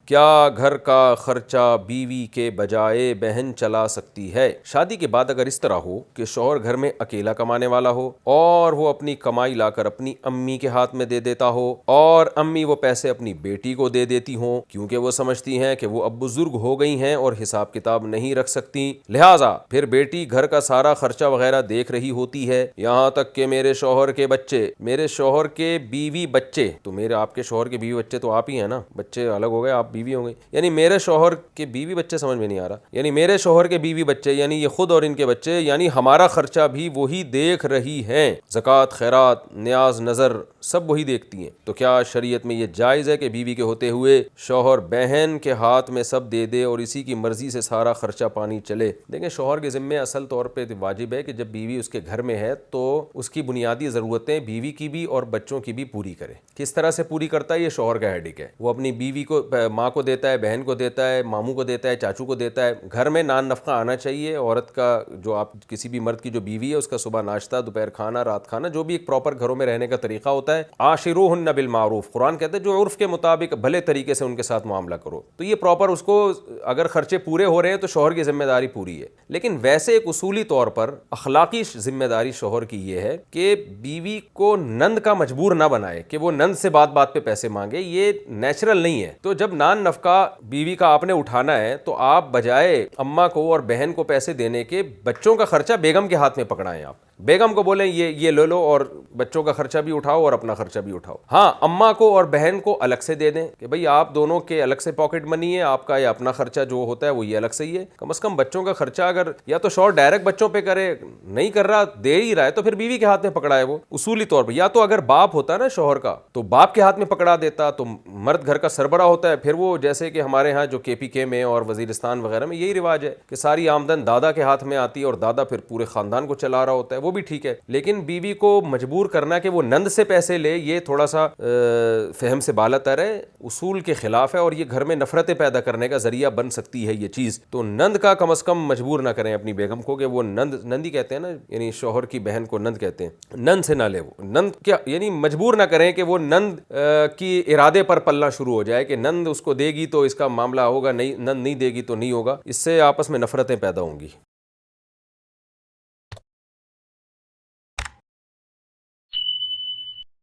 کیا گھر کا خرچہ بیوی کے بجائے بہن چلا سکتی ہے؟ شادی کے بعد اگر اس طرح ہو کہ شوہر گھر میں اکیلا کمانے والا ہو اور وہ اپنی کمائی لا کر اپنی امی کے ہاتھ میں دے دیتا ہو اور امی وہ پیسے اپنی بیٹی کو دے دیتی ہوں کیونکہ وہ سمجھتی ہیں کہ وہ اب بزرگ ہو گئی ہیں اور حساب کتاب نہیں رکھ سکتی، لہٰذا پھر بیٹی گھر کا سارا خرچہ وغیرہ دیکھ رہی ہوتی ہے، یہاں تک کہ میرے شوہر کے بچے، میرے شوہر کے بیوی بچے، تو میرے آپ کے شوہر کے بیوی بچے تو آپ ہی ہیں نا، بچے الگ ہو گئے آپ بیوی ہو گئی، یعنی میرے شوہر کے بیوی بچے سمجھ میں نہیں آ رہا، یعنی میرے شوہر کے بیوی بچے یعنی یہ خود اور ان کے بچے، یعنی ہمارا خرچہ بھی وہی دیکھ رہی ہیں، زکوٰۃ، خیرات، نیاز، نظر سب وہی دیکھتی ہیں۔ تو کیا شریعت میں یہ جائز ہے کہ بیوی کے ہوتے ہوئے شوہر بہن کے ہاتھ میں سب دے دے اور اسی کی مرضی سے سارا خرچہ پانی چلے؟ دیکھیں، شوہر کے ذمے اصل طور پہ واجب ہے کہ جب بیوی اس کے گھر میں ہے تو اس کی بنیادی ضرورتیں بیوی کی بھی اور بچوں کی بھی پوری کرے۔ کس طرح سے پوری کرتا ہے یہ شوہر کا ہیڈک ہے، وہ اپنی بیوی کو، ماں کو دیتا ہے، بہن کو دیتا ہے، ماموں کو دیتا ہے، چاچو کو دیتا ہے، گھر میں نان نفقہ آنا چاہیے۔ عورت کا جو، آپ کسی بھی مرد کی جو بیوی ہے اس کا صبح ناشتہ، دوپہر کھانا، رات کھانا، جو بھی ایک پراپر گھروں میں رہنے کا طریقہ ہوتا ہے، عاشروہن بالمعروف، قرآن کہتا ہے جو عرف کے مطابق بھلے طریقے سے ان کے ساتھ معاملہ کرو، تو یہ پراپر اس کو، اگر خرچے پورے ہو رہے ہیں تو شوہر کی ذمہ داری پوری ہے۔ لیکن ویسے ایک اصولی طور پر اخلاقی ذمہ داری شوہر کی یہ ہے کہ بیوی کو نند کا مجبور نہ بنائے کہ وہ نند سے بات بات پہ پیسے مانگے، یہ نیچرل نہیں ہے۔ تو جب نان نفقہ بیوی کا آپ نے اٹھانا ہے تو آپ بجائے اماں کو اور بہن کو پیسے دینے کے بچوں کا خرچہ بیگم کے ہاتھ میں پکڑائیں، آپ بیگم کو بولیں یہ لے لو اور بچوں کا خرچہ بھی اٹھاؤ اور اپنا خرچہ بھی اٹھاؤ۔ ہاں، اماں کو اور بہن کو الگ سے دے دیں کہ بھئی آپ دونوں کے الگ سے پاکٹ منی ہے، آپ کا یا اپنا خرچہ جو ہوتا ہے وہ یہ الگ سے ہی ہے۔ کم از کم بچوں کا خرچہ اگر یا تو شوہر ڈائریکٹ بچوں پہ کرے، نہیں کر رہا، دے ہی رہا ہے، تو پھر بیوی کے ہاتھ میں پکڑائے وہ اصولی طور پہ، یا تو اگر باپ ہوتا ہے نا شوہر کا تو باپ کے ہاتھ میں پکڑا دیتا، تو مرد گھر کا سربراہ ہوتا ہے، پھر وہ جیسے کہ ہمارے ہاں جو KPK میں اور وزیرستان وغیرہ میں یہی رواج ہے کہ ساری آمدن دادا کے ہاتھ میں آتی ہے اور دادا پھر پورے خاندان کو چلا رہا ہوتا ہے، وہ بھی ٹھیک ہے۔ لیکن بیوی کو مجبور کرنا کہ وہ نند سے پیسے لے، یہ تھوڑا سا فہم سے بالاتر ہے، اصول کے خلاف ہے، اور یہ گھر میں نفرتیں پیدا کرنے کا ذریعہ بن سکتی ہے یہ چیز۔ تو نند کا کم از کم مجبور نہ کریں اپنی بیگم کو کہ وہ نندی کہتے ہیں نا، یعنی شوہر کی بہن کو نند کہتے ہیں، نند سے نہ لے، وہ نند کیا، یعنی مجبور نہ کریں کہ وہ نند کی ارادے پر پلنا شروع ہو جائے کہ نند اس کو دے گی تو اس کا معاملہ ہوگا، نہیں نند نہیں دے گی تو نہیں ہوگا، اس سے آپس میں نفرتیں پیدا ہوں گی۔